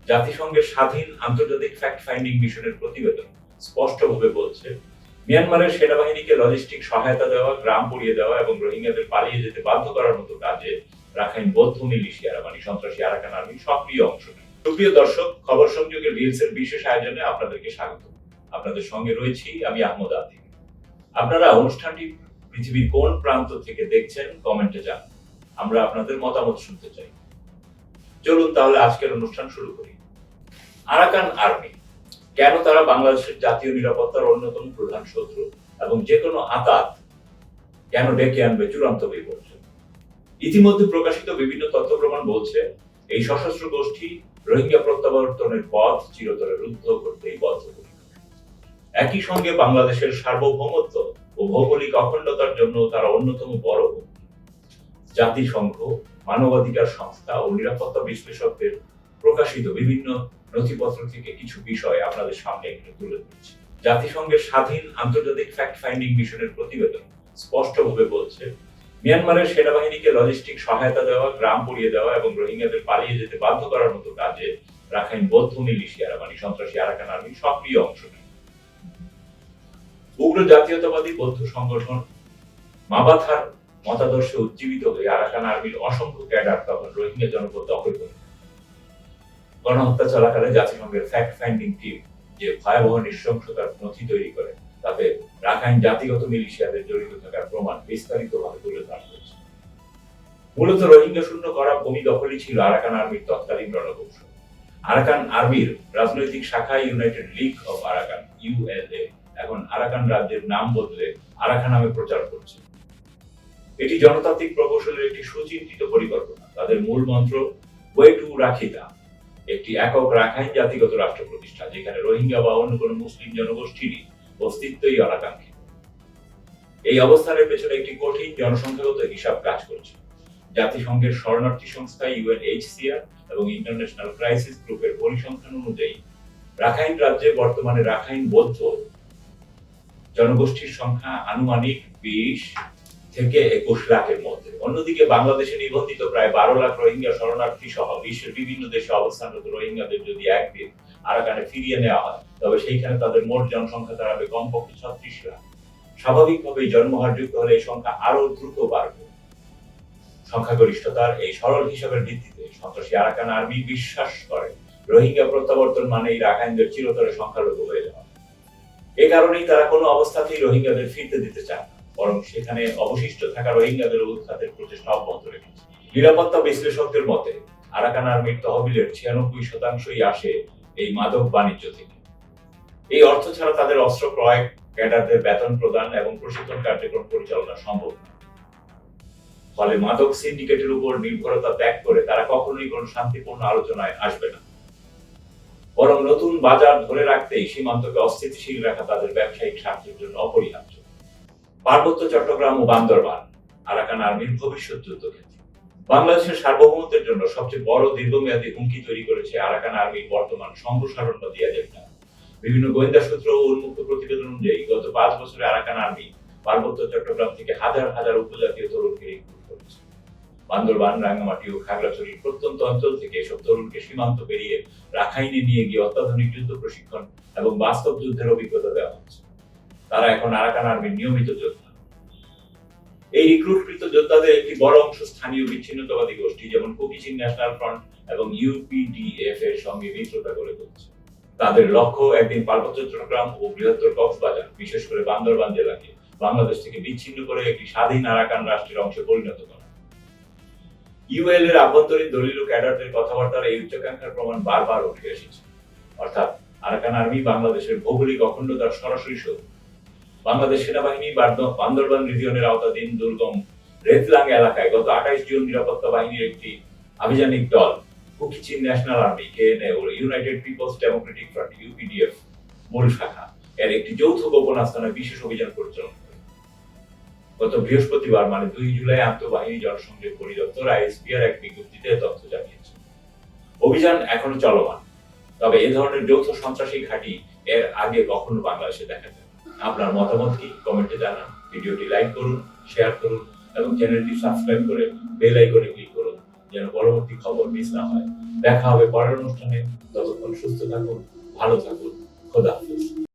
জাতিসংঘের স্বাধীন আন্তর্জাতিক ফ্যাক্ট ফাইন্ডিং মিশনের প্রতিবেদন স্পষ্টভাবে বলছে, মিয়ানমারের সেনাবাহিনীকে লজিস্টিক সহায়তা দেওয়া, গ্রাম পুড়িয়ে দেওয়া এবং রোহিঙ্গাদের পালিয়ে যেতে বাধ্য করার মতো কাজে রাখাইন বৌদ্ধ মিলিশিয়ারা মানে সন্ত্রাসী আরাকান আর্মি সক্রিয় অংশ নেয়। সুপ্রিয় দর্শক, খবর সংযোগের রিলস এর বিশেষ আয়োজনে আপনাদেরকে স্বাগত। আপনাদের সঙ্গে রয়েছি আমি আহমদ আতিক। আপনারা অনুষ্ঠানটি পৃথিবীর কোন প্রান্ত থেকে দেখছেন কমেন্টে জানান। আমরা আপনাদের মতামত শুনতে চাই। চলুন তাহলে আজকের অনুষ্ঠান শুরু করি। আরাকান আর্মি কেন তারা বাংলাদেশের জাতীয় নিরাপত্তার অন্যতম প্রধান শত্রু এবং যে কোনো আঘাত কেন ডেকে আনবে চূড়ান্ত বিপর্যয়? ইতিমধ্যে প্রকাশিত বিভিন্ন তথ্য প্রমাণ বলছে এই সশস্ত্র গোষ্ঠী রোহিঙ্গা প্রত্যাবর্তনের পথ চিরতরে রুদ্ধ করতেই বদ্ধপরিকর। একই সঙ্গে বাংলাদেশের সার্বভৌমত্ব ও ভৌগোলিক অখণ্ডতার জন্য তারা অন্যতম বড় হুমকি। জাতিসংঘ, মানবাধিকার সংস্থা ও নিরাপত্তা বিশ্লেষকদের প্রকাশিত বিভিন্ন নথিপত্র থেকে কিছু বিষয় আপনাদের সামনে একটু তুলে ধরছি। জাতিসংঘের স্বাধীন আন্তর্জাতিক ফ্যাক্ট ফাইন্ডিং মিশনের প্রতিবেদন স্পষ্টভাবে বলছে, মিয়ানমারের সেনাবাহিনীকে লজিস্টিক সহায়তা দেওয়া, গ্রাম পুড়িয়ে দেওয়া এবং রোহিঙ্গাদের পালিয়ে যেতে বাধ্য করার মতো কাজে রাখাইন বৌদ্ধ মিলিশিয়ারা মানে সন্ত্রাসী আরাকান আর্মি সক্রিয় অংশ নেয়। উগ্র জাতীয়তাবাদী বৌদ্ধ সংগঠন মাবাথার মতাদর্শে উজ্জীবিত হয়ে আরাকান আর্মির অসংখ্য ক্যাডার তখন রোহিঙ্গা জনপদ দখল করে। গণহত্যা চলাকালে জাতিসংঘের ফ্যাক্ট ফাইন্ডিং টিম যে ভয়াবহ নৃশংসতার নথি তৈরি করে তাতে রাখাইন জাতিগত মিলিশিয়াদের জড়িত থাকার প্রমাণ বিস্তারিতভাবে তুলে ধরা হয়েছে। মূলত রোহিঙ্গা শূন্য করা ভূমি দখলই ছিল আরাকান আর্মির তৎকালীন রণকৌশল। আরাকান আর্মির রাজনৈতিক শাখা United league of Arakan ULA এখন আরাকান রাজ্যের নাম বদলে আরাকান নামে প্রচার করছে। এটি জনতান্ত্রিক প্রকৌশলের একটি সুচিন্তিত পরিকল্পনা। তাদের মূল মন্ত্র ওয়ে টু রাখিতা, একটি একক রাখাইন জাতিগত রাষ্ট্র প্রতিষ্ঠা, যেখানে রোহিঙ্গা বা অন্য কোনো মুসলিম জনগোষ্ঠীরই অস্তিত্বই অনাকাঙ্ক্ষিত। এই অবস্থানের পেছনে একটি কঠিন জনসংখ্যাগত হিসাব কাজ করছে। জাতিসংঘের শরণার্থী সংস্থা ইউএনএইচসিআর এবং ইন্টারন্যাশনাল ক্রাইসিস গ্রুপের পরিসংখ্যান অনুযায়ী রাখাইন রাজ্যে বর্তমানে রাখাইন বৌদ্ধ জনগোষ্ঠীর সংখ্যা আনুমানিক 20 থেকে 21 লাখের মধ্যে। অন্যদিকে বাংলাদেশে নিবন্ধিত প্রায় 12 লাখ রোহিঙ্গা শরণার্থী সহ বিশ্বের বিভিন্ন দেশে অবস্থানরত রোহিঙ্গাদের যদি একদিন আরাকানে ফিরিয়ে নেওয়া হয় তবে সেইখানে তাদের মোট জনসংখ্যা দাঁড়াবে কমপক্ষে 36 লাখ। স্বাভাবিকভাবেই জন্মহার যুক্ত হলে এই সংখ্যা আরো দ্রুত বাড়বে। সংখ্যাগরিষ্ঠতার এই সরল হিসাবের ভিত্তিতে সন্ত্রাসী আরাকান আর্মি বিশ্বাস করে রোহিঙ্গা প্রত্যাবর্তন মানেই রাখাইনদের চিরতরে সংখ্যালঘু হয়ে যাওয়া। এ কারণেই তারা কোনো অবস্থাতেই রোহিঙ্গাদের ফিরতে দিতে চায় না, বরং সেখানে অবশিষ্ট থাকা রোহিঙ্গাদের উৎখাতের প্রচেষ্টা অব্যাহত রেখেছে। নিরাপত্তা বিশ্লেষকদের মতে আরাকান আর্মির তহবিলের 96% আসে এই মাদক বাণিজ্য থেকে। এই অর্থ ছাড়া তাদের অস্ত্র ক্রয়, ক্যাডারদের বেতন প্রদান এবং প্রশিক্ষণ কার্যক্রম পরিচালনা সম্ভব না। ফলে মাদক সিন্ডিকেটের উপর নির্ভরতা ত্যাগ করে তারা কখনোই কোনো শান্তিপূর্ণ আলোচনায় আসবে না, বরং নতুন বাজার ধরে রাখতেই সীমান্তকে অস্থিতিশীল রাখা তাদের ব্যবসায়িক স্বার্থের জন্য অপরিহার্য। পার্বত্য চট্টগ্রাম ও বান্দরবান আরাকান আর্মির ভবিষ্যৎ যুদ্ধক্ষেত্র। বাংলাদেশের সার্বভৌমত্বের জন্য সবচেয়ে বড় দীর্ঘমেয়াদী হুমকি তৈরি করেছে আরাকান আর্মির বর্তমান সম্প্রসারণ বা এজেন্ডা। বিভিন্ন গোয়েন্দা সূত্র ও উন্মুক্ত প্রতিবেদন অনুযায়ী গত 5 বছরে আরাকান আর্মি পার্বত্য চট্টগ্রাম থেকে হাজার হাজার উপজাতীয় তরুণকে রিক্রুট করেছে। বান্দরবান, রাঙ্গামাটি ও খাগড়াছড়ির প্রত্যন্ত অঞ্চল থেকে এসব তরুণকে সীমান্ত পেরিয়ে রাখাইনে নিয়ে গিয়ে অত্যাধুনিক যুদ্ধ প্রশিক্ষণ এবং বাস্তব যুদ্ধের অভিজ্ঞতা দেওয়া হচ্ছে। তারা এখন আরাকান আর্মির নিয়মিত যোদ্ধা। এই রিক্রুটকৃত যোদ্ধাদের একটি বড় অংশ স্থানীয় বিচ্ছিন্নতাবাদী গোষ্ঠী যেমন কুকি চিন ন্যাশনাল ফ্রন্ট এবং ইউপিডিএফ এর সঙ্গে মিত্রতা গড়ে তুলছে। তাদের লক্ষ্য একদিন পার্বত্য চট্টগ্রাম ও বৃহত্তর কক্সবাজার, বিশেষ করে বান্দরবান জেলাকে বাংলাদেশ থেকে বিচ্ছিন্ন করে একটি স্বাধীন আরাকান রাষ্ট্রের অংশে পরিণত করা। ইউএল এর আভ্যন্তরীণ দলীয় ক্যাডারদের কথাবার্তার এই উচ্চাকাঙ্ক্ষার প্রমাণ বারবার উঠে এসেছে। অর্থাৎ আরাকান আর্মি বাংলাদেশের ভৌগোলিক অখণ্ডতার সরাসরি শত্রু। বাংলাদেশ সেনাবাহিনী বান্দরবান রিজিয়নের আওতাধীন দুর্গম রেতলাং এলাকায় গত 28 জুন নিরাপত্তা বাহিনীর একটি আভিযানিক দল Kuki Chin National Army KNA ও United Peoples Democratic Front UPDF মূল শাখা এর একটি যৌথ গোপন আস্তানায় বিশেষ অভিযান পরিচালনা করে। গত বৃহস্পতিবার মানে 2 জুলাই আন্তঃবাহিনী জনসংযোগ পরিদপ্তর আইএসপিআর এক বিজ্ঞপ্তিতে তথ্য জানিয়েছে। অভিযান এখনো চলমান, তবে এ ধরনের যৌথ সন্ত্রাসী ঘাঁটি এর আগে কখনো বাংলাদেশে দেখা যায়। আপনার মতামত কি কমেন্টে জানান। ভিডিওটি লাইক করুন, শেয়ার করুন এবং চ্যানেলটি সাবস্ক্রাইব করে বেল আইকনে ক্লিক করুন যেন পরবর্তী খবর মিস না হয়। দেখা হবে পরের অনুষ্ঠানে। ততক্ষণ সুস্থ থাকুন, ভালো থাকুন। খোদা হাফেজ।